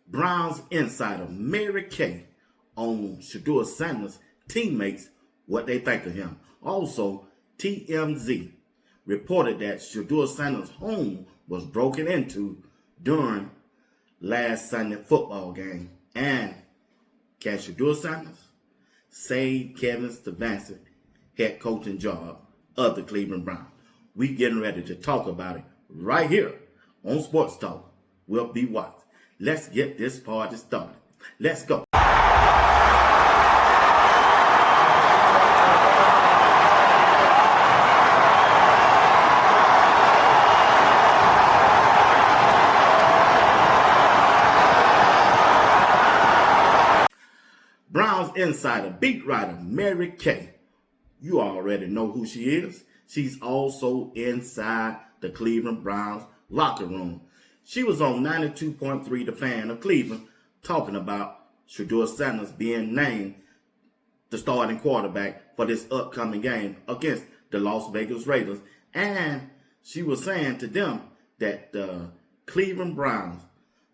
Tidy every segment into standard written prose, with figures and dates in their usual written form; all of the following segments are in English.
Browns insider Mary Kay on Shedeur Sanders' teammates what they think of him. Also, TMZ reported that Shedeur Sanders' home was broken into during last Sunday football game. And can Shedeur Sanders save Kevin Stefanski head coaching job of the Cleveland Browns? We getting ready to talk about it right here on Sports Talk. We'll be watching. Let's get this party started. Let's go. Browns insider, beat writer Mary Kay. You already know who she is. She's also inside the Cleveland Browns locker room. She was on 92.3 The Fan of Cleveland talking about Shedeur Sanders being named the starting quarterback for this upcoming game against the Las Vegas Raiders. And she was saying to them that the Cleveland Browns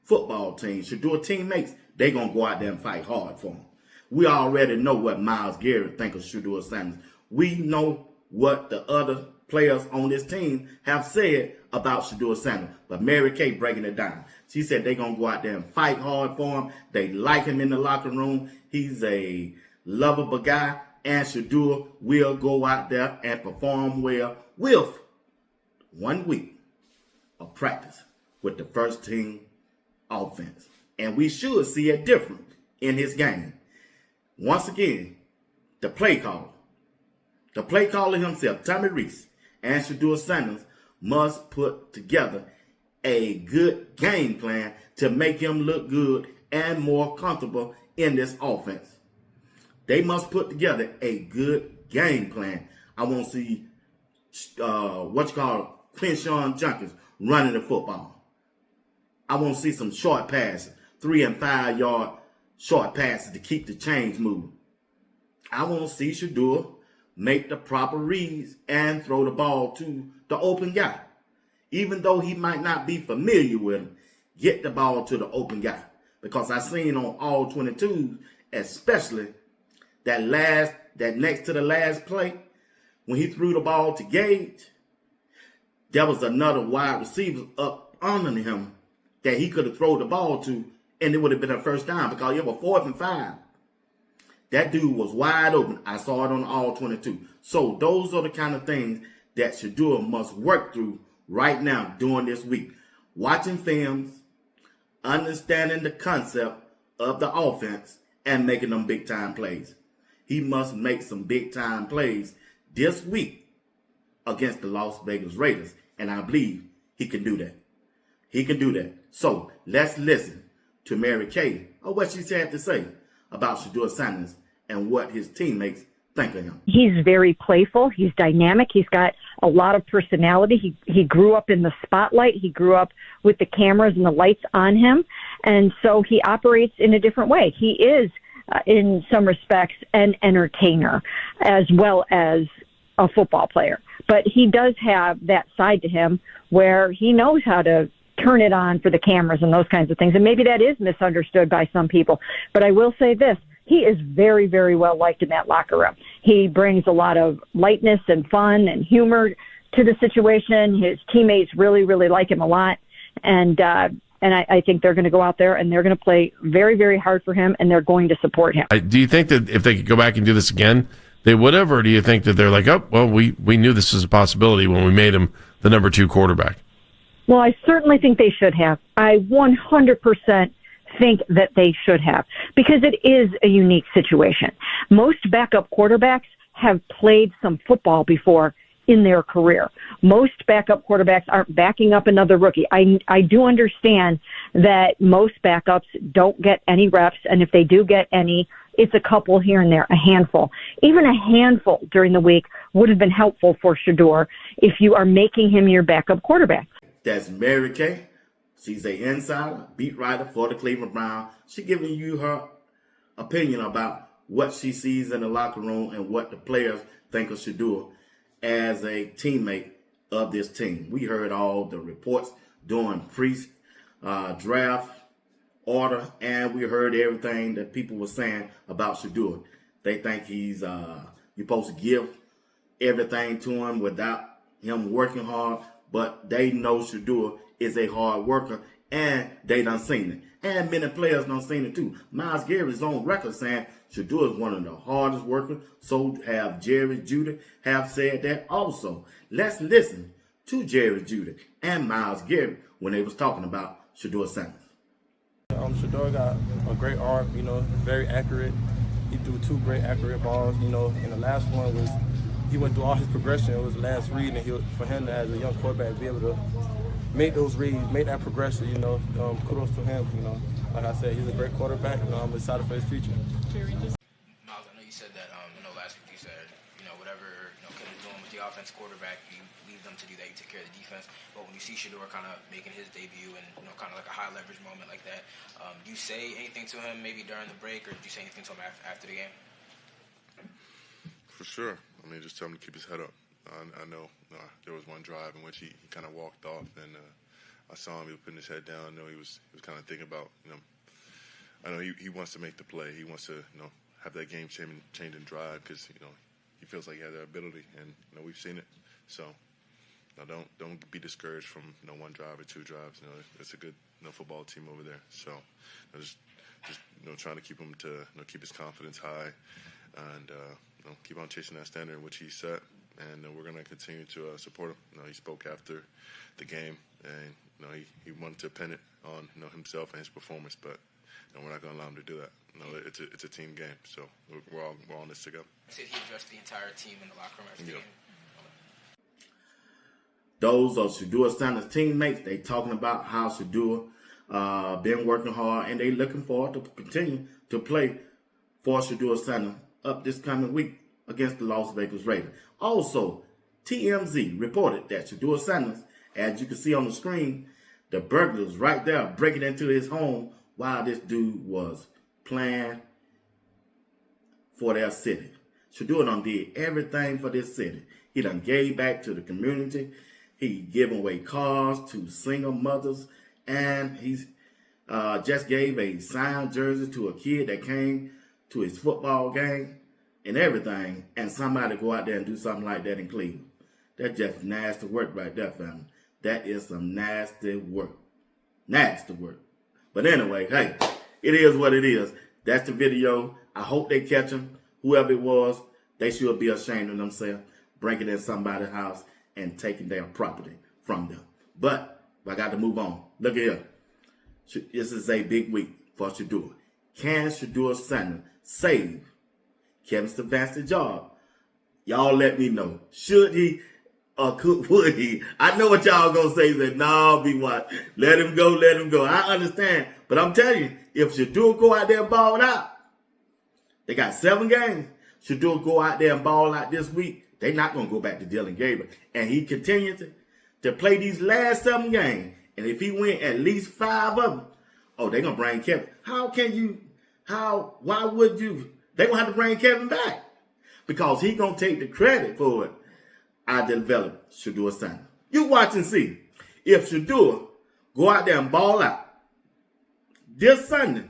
football team, Shedeur teammates, they're going to go out there and fight hard for him. We already know what Myles Garrett thinks of Shedeur Sanders. We know what the other players on this team have said about Shedeur Sanders. But Mary Kay breaking it down. She said they're going to go out there and fight hard for him. They like him in the locker room. He's a lovable guy. And Shedeur will go out there and perform well with 1 week of practice with the first team offense. And we should see a difference in his game. Once again, the play caller himself, Tommy Reese, and Shedeur Sanders must put together a good game plan to make him look good and more comfortable in this offense. They must put together a good game plan. I want to see Quinshawn Junkins running the football. I want to see some short passes, 3 and 5 yard short passes to keep the chains moving. I want to see Shedeur make the proper reads and throw the ball to the open guy. Even though he might not be familiar with him, get the ball to the open guy. Because I seen on all 22s, especially that next to the last play, when he threw the ball to Gage, there was another wide receiver up under him that he could have thrown the ball to, and it would have been a first down because it was 4th and 5. That dude was wide open. I saw it on all 22. So those are the kind of things that Shedeur must work through right now during this week. Watching films, understanding the concept of the offense, and making them big-time plays. He must make some big-time plays this week against the Las Vegas Raiders, and I believe he can do that. He can do that. So let's listen to Mary Kay or what she had to say about Shedeur Sanders and what his teammates think of him. He's very playful. He's dynamic. He's got a lot of personality. He grew up in the spotlight. He grew up with the cameras and the lights on him. And so he operates in a different way. He is, in some respects, an entertainer as well as a football player. But he does have that side to him where he knows how to turn it on for the cameras and those kinds of things. And maybe that is misunderstood by some people. But I will say this. He is very, very well liked in that locker room. He brings a lot of lightness and fun and humor to the situation. His teammates really, really like him a lot. And I think they're going to go out there and they're going to play very, very hard for him, and they're going to support him. Do you think that if they could go back and do this again, they would have? Or do you think that they're like, oh, well, we knew this was a possibility when we made him the number 2 quarterback? Well, I certainly think they should have. I 100% think that they should have, because it is a unique situation. Most backup quarterbacks have played some football before in their career. Most backup quarterbacks aren't backing up another rookie. I do understand that most backups don't get any reps, and if they do get any, it's a couple here and there, a handful. Even a handful during the week would have been helpful for Shedeur if you are making him your backup quarterback. That's Mary Kay. She's an insider, beat writer for the Cleveland Browns. She's giving you her opinion about what she sees in the locker room and what the players think of Shedeur as a teammate of this team. We heard all the reports during pre-draft order, and we heard everything that people were saying about Shedeur. They think he's you're supposed to give everything to him without him working hard, but they know Shedeur is a hard worker, and they done seen it. And many players done seen it too. Miles Garrett's on record saying Shedeur is one of the hardest workers. So have Jerry Judy have said that also. Let's listen to Jerry Judy and Miles Garrett when they was talking about Shedeur Sanders. Shedeur got a great arm, very accurate. He threw 2 great accurate balls, and the last one was, he went through all his progression. It was the last read, and for him as a young quarterback, be able to make those reads, make that progression, kudos to him, Like I said, he's a great quarterback, I'm excited for his future. Miles, I know you said that, last week you said, whatever, Kenny's doing with the offense quarterback, you leave them to do that, you take care of the defense. But when you see Shedeur kind of making his debut and, kind of like a high leverage moment like that, do you say anything to him maybe during the break, or do you say anything to him after the game? For sure. Just tell him to keep his head up. I know there was one drive in which he kind of walked off, and I saw him. He was putting his head down. I know he was kind of thinking about, I know he wants to make the play. He wants to, have that game-changing drive because, he feels like he has that ability, and we've seen it. So, don't be discouraged from one drive or 2 drives. It's a good football team over there. So, just trying to keep him to keep his confidence high, and keep on chasing that standard which he set. And we're going to continue to support him. He spoke after the game, and he wanted to pin it on himself and his performance, but we're not going to allow him to do that. It's a team game, so we're all in this together. You said he addressed the entire team in the locker room after the game. Those are Shedeur Sanders' teammates. They talking about how Shedeur been working hard, and they looking forward to continue to play for Shedeur Sanders up this coming week against the Las Vegas Raiders. Also, TMZ reported that Shedeur Sanders, as you can see on the screen, the burglars right there breaking into his home while this dude was playing for their city. Shedeur done did everything for this city. He done gave back to the community. He giving away cars to single mothers, and he's just gave a signed jersey to a kid that came to his football game and everything, and somebody go out there and do something like that in Cleveland. That's just nasty work right there, family. That is some nasty work. Nasty work. But anyway, hey, it is what it is. That's the video. I hope they catch him. Whoever it was, they should be ashamed of themselves, breaking in somebody's house and taking their property from them. But I got to move on. Look at here. This is a big week for Shedeur. Can Shedeur Sanders save Kevin Stefanski's job? Y'all let me know. Should he or would he? I know what y'all gonna say. That no, be what? Let him go, let him go. I understand. But I'm telling you, if Shedeur go out there and ball out, they got 7 games. Shedeur go out there and ball out this week, they not gonna go back to Dylan Gabriel. And he continues to play these last 7 games. And if he win at least 5 of them, oh, they gonna bring Kevin. Why would you? They gonna have to bring Kevin back. Because he gonna take the credit for it. I developed Shedeur Sanders. You watch and see. If Shedeur go out there and ball out this Sunday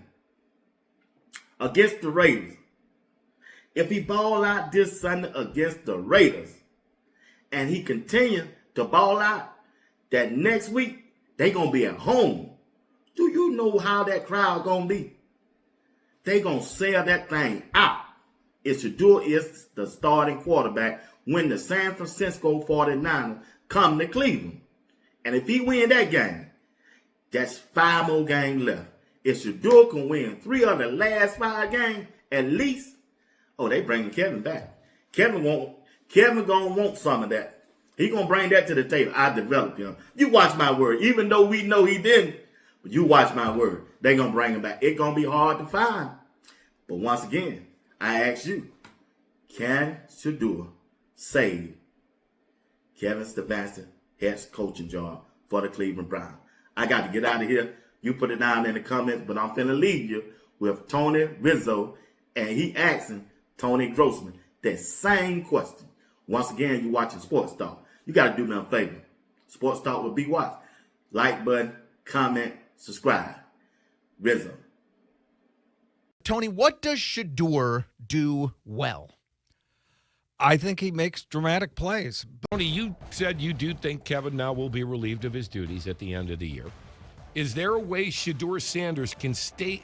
against the Raiders, if he ball out this Sunday against the Raiders, and he continue to ball out, that next week, they going to be at home. Do you know how that crowd going to be? They going to sell that thing out. If Shedeur is the starting quarterback when the San Francisco 49ers come to Cleveland. And if he win that game, that's 5 more games left. If Shedeur can win 3 of the last 5 games, at least, oh, they bringing Kevin back. Kevin gonna want some of that. He gonna bring that to the table. I developed him. You watch my word. Even though we know he didn't, but you watch my word. They gonna bring him back. It's gonna be hard to find. But once again, I ask you, can Shedeur save Kevin Stefanski's head coaching job for the Cleveland Browns? I got to get out of here. You put it down in the comments, but I'm finna leave you with Tony Rizzo, and he asking Tony Grossman that same question. Once again, you watching Sports Talk. You got to do me a favor. Sports Talk with B. Watts. Like button, comment, subscribe. Rizzo. Tony, what does Shedeur do well? I think he makes dramatic plays. Tony, you said you do think Kevin now will be relieved of his duties at the end of the year. Is there a way Shedeur Sanders can save?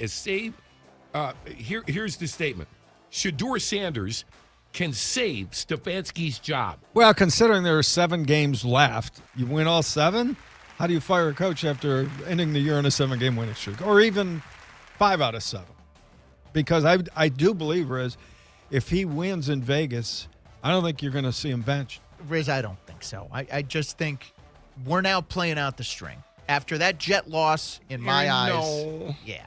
Here's the statement. Shedeur Sanders can save Stefanski's job. Well, considering there are 7 games left, you win all 7? How do you fire a coach after ending the year on a 7-game winning streak? Or even 5 out of 7? Because I do believe, Riz, if he wins in Vegas, I don't think you're going to see him benched. Riz, I don't think so. I just think we're now playing out the string. After that Jet loss, in my eyes, yeah.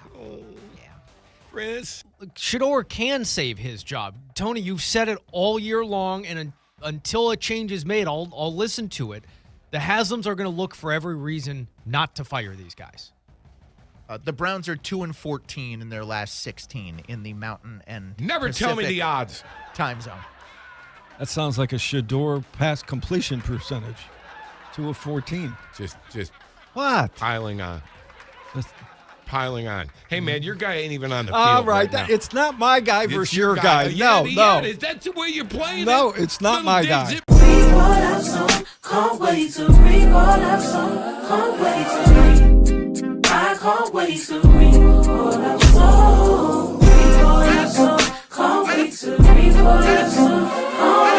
Riz? Shedeur can save his job. Tony, you've said it all year long, and until a change is made, I'll listen to it. The Haslams are going to look for every reason not to fire these guys. The Browns are 2-14 in their last 16 in the Mountain and Never Pacific tell me the odds. time zone. That sounds like a Shedeur pass completion percentage. 2 of 14. Just What? piling on. Piling on. Hey, man, your guy ain't even on the field. All right, now. it's not my guy versus your guy. Yeah, No. Is that the way you're playing No, it? it's not my guy. Can't wait to read all that song. Can't wait to read. I can't wait to read all that song. Read all that song. Can't wait to read all that song.